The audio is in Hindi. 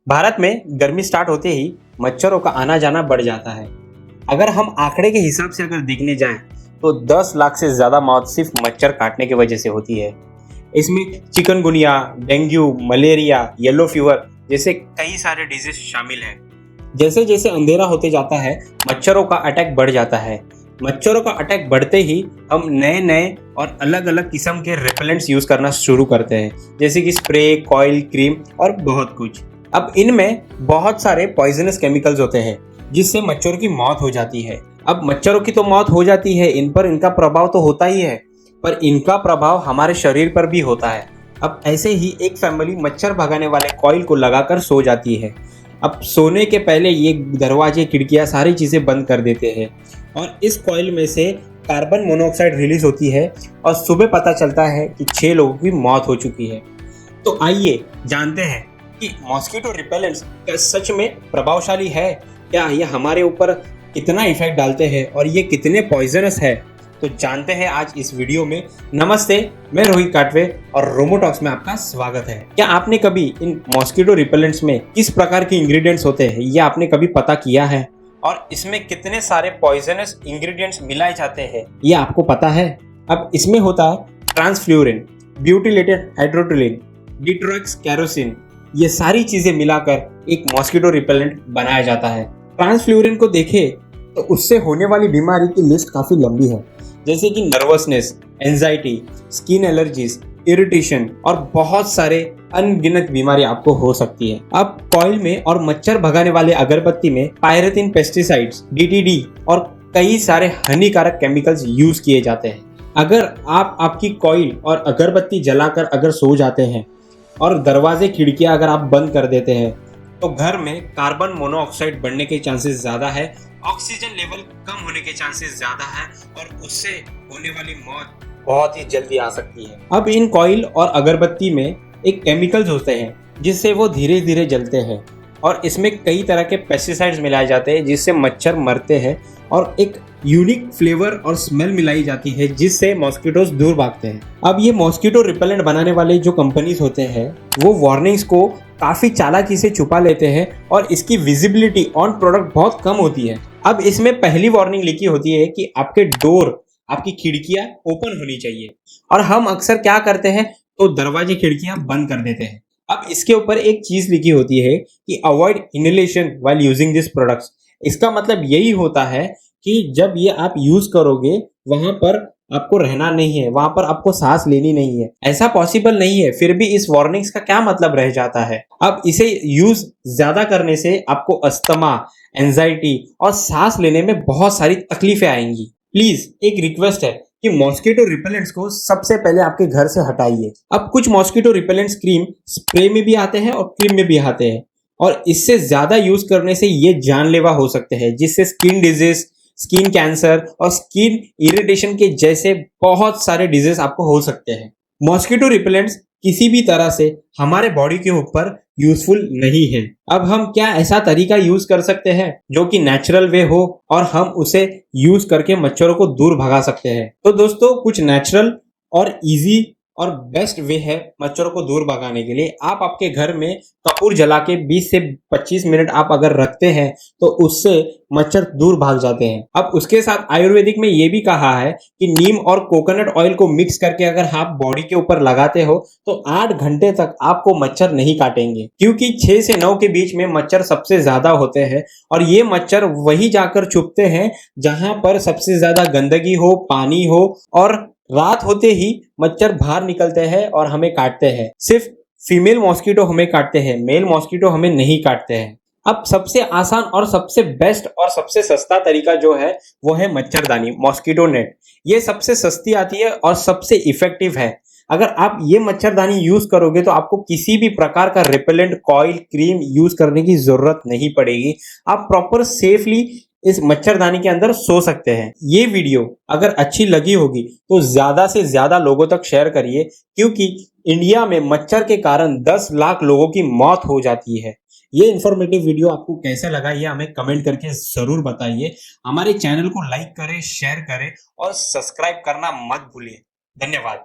भारत में गर्मी स्टार्ट होते ही मच्छरों का आना जाना बढ़ जाता है। अगर हम आंकड़े के हिसाब से अगर देखने जाएं तो 10 लाख से ज़्यादा मौत सिर्फ मच्छर काटने की वजह से होती है। इसमें chikungunya, dengue, malaria, yellow fever जैसे कई सारे डिजीज शामिल हैं। जैसे जैसे अंधेरा होते जाता है मच्छरों का अटैक बढ़ जाता है। मच्छरों का अटैक बढ़ते ही हम नए नए और अलग अलग किस्म के रिपेलेंट्स यूज़ करना शुरू करते हैं, जैसे कि स्प्रे, कॉइल, क्रीम और बहुत कुछ। अब इनमें बहुत सारे पॉइजनस केमिकल्स होते हैं जिससे मच्छरों की मौत हो जाती है। अब मच्छरों की तो मौत हो जाती है, इन पर इनका प्रभाव तो होता ही है, पर इनका प्रभाव हमारे शरीर पर भी होता है। अब ऐसे ही एक फैमिली मच्छर भगाने वाले कॉइल को लगाकर सो जाती है। अब सोने के पहले ये दरवाजे, खिड़कियाँ, सारी चीज़ें बंद कर देते हैं और इस कॉइल में से कार्बन मोनोऑक्साइड रिलीज होती है और सुबह पता चलता है कि 6 लोगों की मौत हो चुकी है। तो आइए जानते हैं कि मॉस्किटो रिपेलेंट्स क्या सच में प्रभावशाली है, क्या ये हमारे ऊपर कितना इफेक्ट डालते हैं और ये कितने पॉइजनस है। तो जानते हैं आज इस वीडियो में। नमस्ते, मैं रोहित काटवे और रोमोटॉक्स में आपका स्वागत है। क्या आपने कभी इन मॉस्किटो रिपेलेंट्स में किस प्रकार के इंग्रेडिएंट्स होते हैं ये आपने कभी पता किया है, और इसमें कितने सारे पॉइजनस इंग्रेडिएंट्स मिलाए जाते हैं ये आपको पता है? अब इसमें होता है ट्रांसफ्लोरिन, ब्यूटिलेटेड हाइड्रोटोलिन, डिट्रोक्स कैरोसिन, ये सारी चीजें मिलाकर एक मॉस्किटो रिपेलेंट बनाया जाता है। ट्रांसफ्लोरिन को देखें तो उससे होने वाली बीमारी की लिस्ट काफी लंबी है, जैसे कि nervousness, anxiety, skin allergies, irritation और बहुत सारे अनगिनत बीमारी आपको हो सकती है। अब कॉइल में और मच्छर भगाने वाले अगरबत्ती में पायरेथिन पेस्टिसाइड्स, DDT और कई सारे हानिकारक केमिकल्स यूज किए जाते हैं। अगर आप आपकी कॉइल और अगरबत्ती जलाकर अगर सो जाते हैं और दरवाजे, खिड़कियां अगर आप बंद कर देते हैं तो घर में कार्बन मोनोऑक्साइड बढ़ने के चांसेस ज़्यादा है, ऑक्सीजन लेवल कम होने के चांसेस ज़्यादा है और उससे होने वाली मौत बहुत ही जल्दी आ सकती है। अब इन कॉइल और अगरबत्ती में एक केमिकल्स होते हैं जिससे वो धीरे धीरे जलते हैं और इसमें कई तरह के पेस्टिसाइड्स मिलाए जाते हैं जिससे मच्छर मरते हैं और एक यूनिक फ्लेवर और स्मेल मिलाई जाती है जिससे मॉस्किटोज दूर भागते हैं। अब ये मॉस्किटो रिपेलेंट बनाने वाले जो कंपनीज होते हैं वो वार्निंग्स को काफ़ी चालाकी से छुपा लेते हैं और इसकी विजिबिलिटी ऑन प्रोडक्ट बहुत कम होती है। अब इसमें पहली वार्निंग लिखी होती है कि आपके डोर, आपकी खिड़कियां ओपन होनी चाहिए, और हम अक्सर क्या करते हैं तो दरवाजे, खिड़कियां बंद कर देते हैं। अब इसके ऊपर एक चीज लिखी होती है कि avoid inhalation while using this products. इसका मतलब यही होता है कि जब ये आप यूज करोगे वहां पर आपको रहना नहीं है, वहां पर आपको सांस लेनी नहीं है, ऐसा पॉसिबल नहीं है। फिर भी इस वार्निंग्स का क्या मतलब रह जाता है? अब इसे यूज ज्यादा करने से आपको अस्थमा, एंजाइटी और सांस लेने में बहुत सारी तकलीफें आएंगी। प्लीज एक रिक्वेस्ट है कि मॉस्किटो रिपेलेंट्स को सबसे पहले आपके घर से हटाइए। अब कुछ मॉस्किटो रिपेलेंट्स क्रीम स्प्रे में भी आते हैं और क्रीम में भी आते हैं, और इससे ज्यादा यूज करने से ये जानलेवा हो सकते हैं, जिससे स्किन डिजीज, स्किन कैंसर और स्किन इरिटेशन के जैसे बहुत सारे डिजीज आपको हो सकते हैं। मॉस्किटो रिपेलेंट्स किसी भी तरह से हमारे बॉडी के ऊपर यूजफुल नहीं है। अब हम क्या ऐसा तरीका यूज कर सकते हैं जो कि नेचुरल वे हो और हम उसे यूज करके मच्छरों को दूर भगा सकते हैं? तो दोस्तों, कुछ नेचुरल और इजी और बेस्ट वे है मच्छरों को दूर भगाने के लिए। आप आपके घर में कपूर जला के 20 से 25 मिनट आप अगर रखते हैं तो उससे मच्छर दूर भाग जाते हैं। अब उसके साथ आयुर्वेदिक में ये भी कहा है कि नीम और कोकोनट ऑयल को मिक्स करके अगर आप बॉडी के ऊपर लगाते हो तो 8 घंटे तक आपको मच्छर नहीं काटेंगे, क्योंकि 6 से 9 के बीच में मच्छर सबसे ज्यादा होते हैं और ये मच्छर वही जाकर छुपते हैं जहां पर सबसे ज्यादा गंदगी हो, पानी हो, और रात होते ही मच्छर बाहर निकलते हैं और हमें काटते हैं। सिर्फ फीमेल मॉस्किटो हमें काटते हैं, मेल मॉस्किटो हमें नहीं काटते हैं। अब सबसे आसान और सबसे बेस्ट और सबसे सस्ता तरीका जो है वो है मच्छरदानी, मॉस्किटो नेट। ये सबसे सस्ती आती है और सबसे इफेक्टिव है। अगर आप ये मच्छरदानी यूज करोगे तो आपको किसी भी प्रकार का रिपेलेंट, कॉइल, क्रीम यूज करने की जरूरत नहीं पड़ेगी। आप प्रॉपर सेफली इस मच्छरदानी के अंदर सो सकते हैं। ये वीडियो अगर अच्छी लगी होगी तो ज्यादा से ज्यादा लोगों तक शेयर करिए, क्योंकि इंडिया में मच्छर के कारण 10 लाख लोगों की मौत हो जाती है। ये इन्फॉर्मेटिव वीडियो आपको कैसा लगा ये हमें कमेंट करके जरूर बताइए। हमारे चैनल को लाइक करें, शेयर करें और सब्सक्राइब करना मत भूलिए। धन्यवाद।